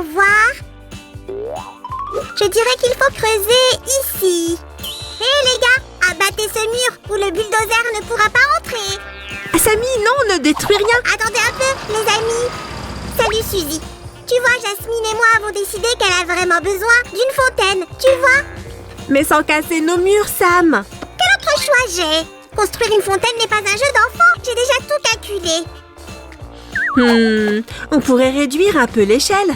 Voyons voir. Je dirais qu'il faut creuser ici. Hé les gars, abattez ce mur où le bulldozer ne pourra pas entrer. Sammy, non, ne détruis rien. Attendez un peu, les amis. Salut Suzy. Tu vois, Jasmine et moi avons décidé qu'elle a vraiment besoin d'une fontaine, tu vois? Mais sans casser nos murs, Sam. Quel autre choix j'ai? Construire une fontaine n'est pas un jeu d'enfant. J'ai déjà tout calculé. On pourrait réduire un peu l'échelle.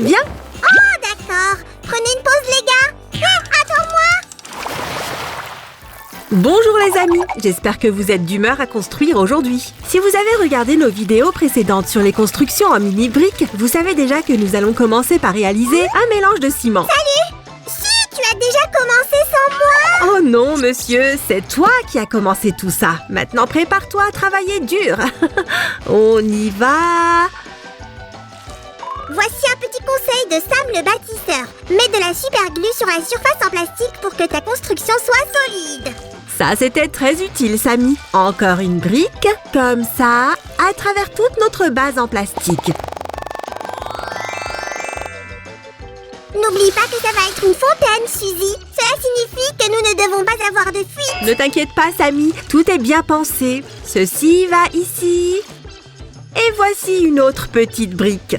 Viens. Oh, d'accord. Prenez une pause, les gars. Hé, attends-moi. Bonjour les amis, j'espère que vous êtes d'humeur à construire aujourd'hui. Si vous avez regardé nos vidéos précédentes sur les constructions en mini-briques, vous savez déjà que nous allons commencer par réaliser un mélange de ciment. Salut. Si, tu as déjà commencé sans moi. Oh non, monsieur, c'est toi qui as commencé tout ça. Maintenant, prépare-toi à travailler dur. On y va. Voici un petit conseil de Sam le bâtisseur. Mets de la super glue sur la surface en plastique pour que ta construction soit solide. Ça, c'était très utile, Sammy. Encore une brique, comme ça, à travers toute notre base en plastique. N'oublie pas que ça va être une fontaine, Suzy. Cela signifie que nous ne devons pas avoir de fuite. Ne t'inquiète pas, Sammy, tout est bien pensé. Ceci va ici. Et voici une autre petite brique.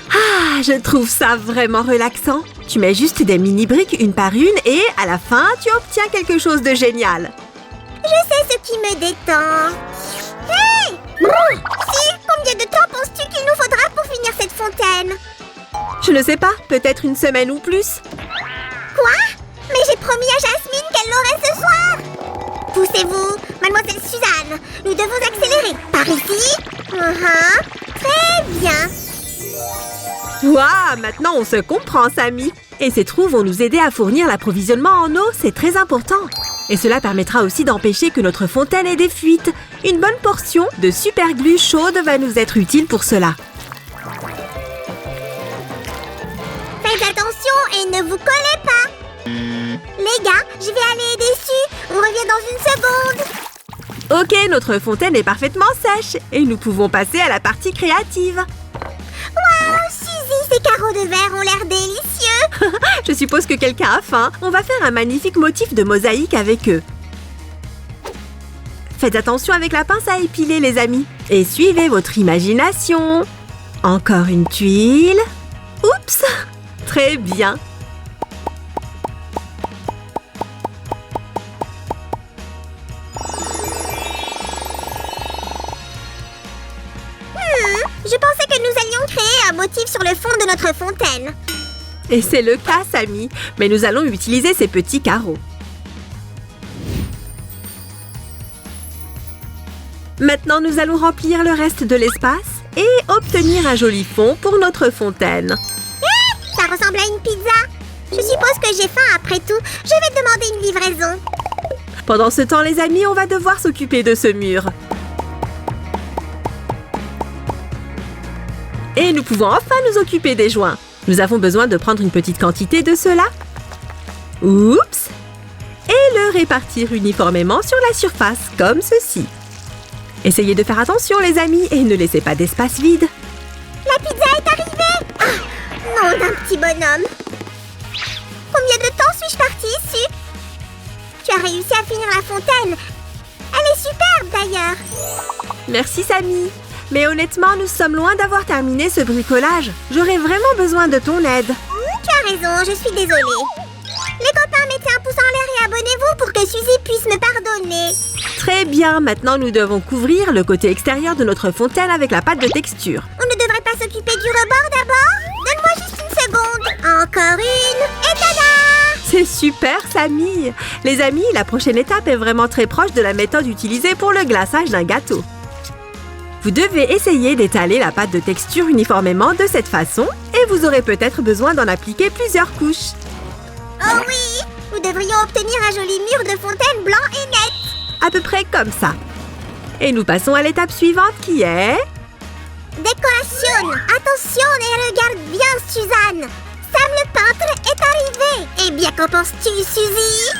Ah, je trouve ça vraiment relaxant. Tu mets juste des mini-briques une par une et, à la fin, tu obtiens quelque chose de génial. Je sais ce qui me détend. Hey! Si, combien de temps penses-tu qu'il nous faudra pour finir cette fontaine? Je ne sais pas, peut-être une semaine ou plus. Quoi? Mais j'ai promis à Jasmine qu'elle l'aurait ce soir. Poussez-vous, mademoiselle Suzanne. Nous devons accélérer. Par ici. Très bien. Waouh, maintenant on se comprend, Sammy. Et ces trous vont nous aider à fournir l'approvisionnement en eau, c'est très important. Et cela permettra aussi d'empêcher que notre fontaine ait des fuites. Une bonne portion de superglue chaude va nous être utile pour cela. Faites attention et ne vous collez pas. Les gars, je vais aller dessus. On revient dans une seconde. Ok, notre fontaine est parfaitement sèche et nous pouvons passer à la partie créative. Waouh, Suzy, ces carreaux de verre ont l'air délicieux. Je suppose que quelqu'un a faim. On va faire un magnifique motif de mosaïque avec eux. Faites attention avec la pince à épiler, les amis. Et suivez votre imagination. Encore une tuile. Oups! Très bien. Je pensais que nous allions créer un motif sur le fond de notre fontaine. Et c'est le cas, Sammy. Mais nous allons utiliser ces petits carreaux. Maintenant, nous allons remplir le reste de l'espace et obtenir un joli fond pour notre fontaine. Ça ressemble à une pizza. Je suppose que j'ai faim après tout. Je vais demander une livraison. Pendant ce temps, les amis, on va devoir s'occuper de ce mur. Et nous pouvons enfin nous occuper des joints. Nous avons besoin de prendre une petite quantité de cela. Oups! Et le répartir uniformément sur la surface, comme ceci. Essayez de faire attention, les amis, et ne laissez pas d'espace vide. La pizza est arrivée. Ah, nom d'un petit bonhomme. Combien de temps suis-je partie ici? Tu as réussi à finir la fontaine. Elle est superbe, d'ailleurs. Merci, Sammy. Mais honnêtement, nous sommes loin d'avoir terminé ce bricolage. J'aurais vraiment besoin de ton aide. Tu as raison, je suis désolée. Les copains, mettez un pouce en l'air et abonnez-vous pour que Suzy puisse me pardonner. Très bien, maintenant nous devons couvrir le côté extérieur de notre fontaine avec la pâte de texture. On ne devrait pas s'occuper du rebord d'abord? Donne-moi juste une seconde. Encore une. Et tada! C'est super, Sammy. Les amis, la prochaine étape est vraiment très proche de la méthode utilisée pour le glaçage d'un gâteau. Vous devez essayer d'étaler la pâte de texture uniformément de cette façon et vous aurez peut-être besoin d'en appliquer plusieurs couches. Oh oui! Nous devrions obtenir un joli mur de fontaine blanc et net. À peu près comme ça. Et nous passons à l'étape suivante qui est... Décoration! Attention et regarde bien, Suzanne! Sam le peintre est arrivé! Eh bien, qu'en penses-tu, Suzy?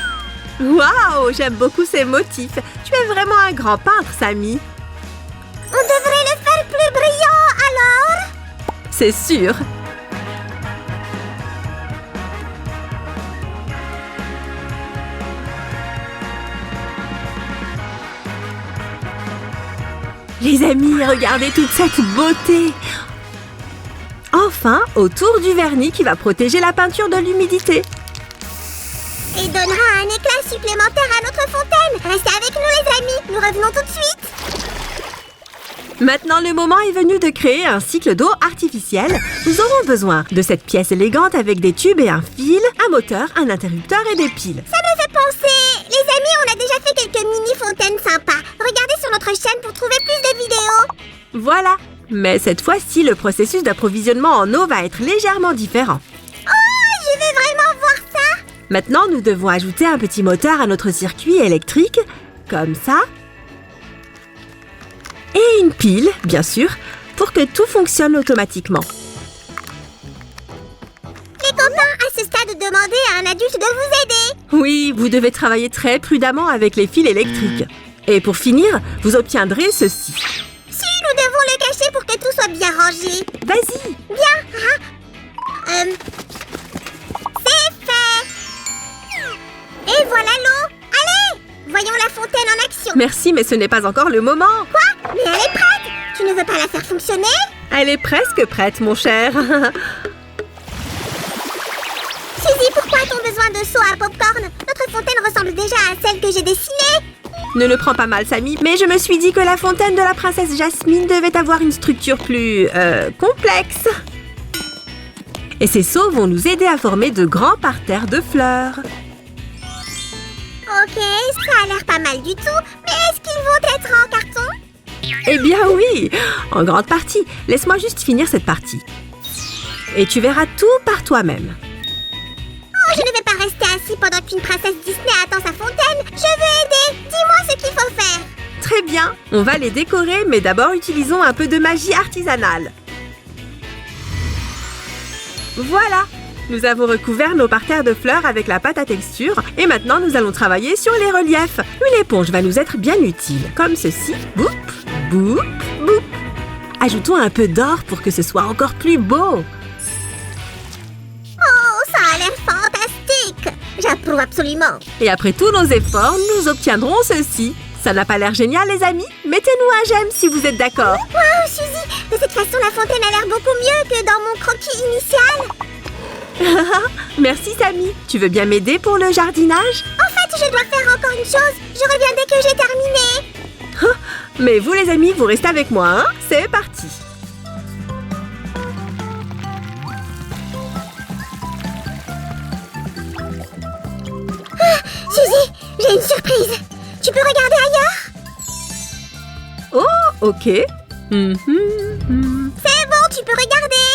Waouh, j'aime beaucoup ces motifs. Tu es vraiment un grand peintre, Samy. On devrait le faire plus brillant, alors? C'est sûr. Les amis, regardez toute cette beauté. Enfin, autour du vernis qui va protéger la peinture de l'humidité. Et donnera un éclat supplémentaire à notre fontaine. Restez avec nous, les amis. Nous revenons tout de suite. Maintenant, le moment est venu de créer un cycle d'eau artificiel. Nous aurons besoin de cette pièce élégante avec des tubes et un fil, un moteur, un interrupteur et des piles. Ça me fait penser. Les amis, on a déjà fait quelques mini-fontaines sympas. Regardez sur notre chaîne pour trouver plus de vidéos. Voilà. Mais cette fois-ci, le processus d'approvisionnement en eau va être légèrement différent. Oh, je veux vraiment voir ça. Maintenant, nous devons ajouter un petit moteur à notre circuit électrique, comme ça. Et une pile, bien sûr, pour que tout fonctionne automatiquement. Les copains, à ce stade, demandez à un adulte de vous aider. Oui, vous devez travailler très prudemment avec les fils électriques. Et pour finir, vous obtiendrez ceci. Si, nous devons le cacher pour que tout soit bien rangé. Vas-y! Bien, hein? C'est fait. Et voilà l'eau. Allez, voyons la fontaine en action. Merci, mais ce n'est pas encore le moment. Quoi? Mais elle est prête. Tu ne veux pas la faire fonctionner? Elle est presque prête, mon cher. Suzy, pourquoi a-t-on besoin de seau à popcorn? Notre fontaine ressemble déjà à celle que j'ai dessinée. Ne le prends pas mal, Samy, mais je me suis dit que la fontaine de la princesse Jasmine devait avoir une structure plus, complexe. Et ces seaux vont nous aider à former de grands parterres de fleurs. Ok, ça a l'air pas mal du tout. Mais est-ce qu'ils vont être en carton? Eh bien oui, en grande partie. Laisse-moi juste finir cette partie. Et tu verras tout par toi-même. Oh, je ne vais pas rester assis pendant qu'une princesse Disney attend sa fontaine. Je veux aider. Dis-moi ce qu'il faut faire. Très bien, on va les décorer, mais d'abord utilisons un peu de magie artisanale. Voilà, nous avons recouvert nos parterres de fleurs avec la pâte à texture et maintenant nous allons travailler sur les reliefs. Une éponge va nous être bien utile, comme ceci. Boop, boop, boop. Ajoutons un peu d'or pour que ce soit encore plus beau. Oh, ça a l'air fantastique. J'approuve absolument. Et après tous nos efforts, nous obtiendrons ceci. Ça n'a pas l'air génial, les amis? Mettez-nous un j'aime si vous êtes d'accord. Waouh, Suzy, de cette façon, la fontaine a l'air beaucoup mieux que dans mon croquis initial. Merci, Samy. Tu veux bien m'aider pour le jardinage? En fait, je dois faire encore une chose. Je reviens dès que j'ai terminé. Mais vous, les amis, vous restez avec moi, hein? C'est parti. Suzy, j'ai une surprise. Tu peux regarder ailleurs? Oh, ok. C'est bon, tu peux regarder.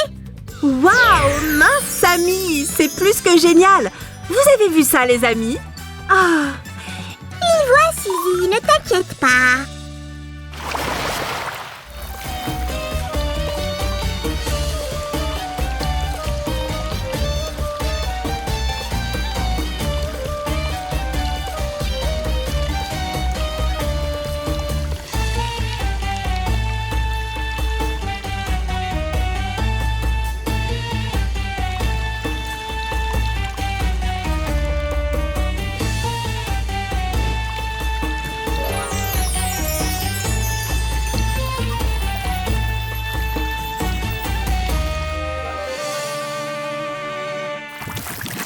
Waouh, mince, Samy, c'est plus que génial. Vous avez vu ça, les amis? Ah, Il voit, Suzy, ne t'inquiète pas.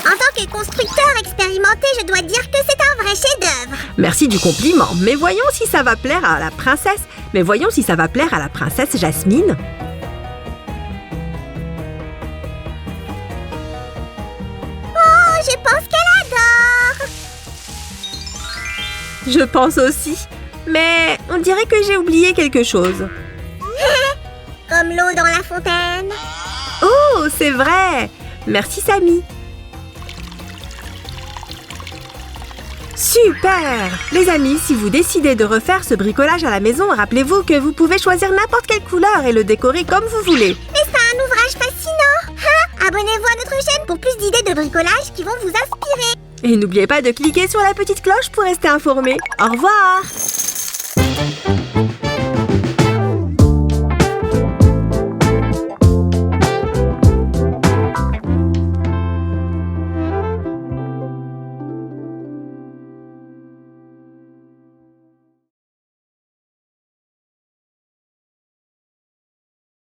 En tant que constructeur expérimenté, je dois dire que c'est un vrai chef-d'œuvre. merci du compliment. Mais voyons si ça va plaire à la princesse. Jasmine. Oh, je pense qu'elle adore. Je pense aussi. Mais on dirait que j'ai oublié quelque chose. Comme l'eau dans la fontaine. Oh, c'est vrai. Merci, Samy. Super! Les amis, si vous décidez de refaire ce bricolage à la maison, rappelez-vous que vous pouvez choisir n'importe quelle couleur et le décorer comme vous voulez. N'est-ce un ouvrage fascinant? Abonnez-vous à notre chaîne pour plus d'idées de bricolage qui vont vous inspirer. Et n'oubliez pas de cliquer sur la petite cloche pour rester informé. Au revoir!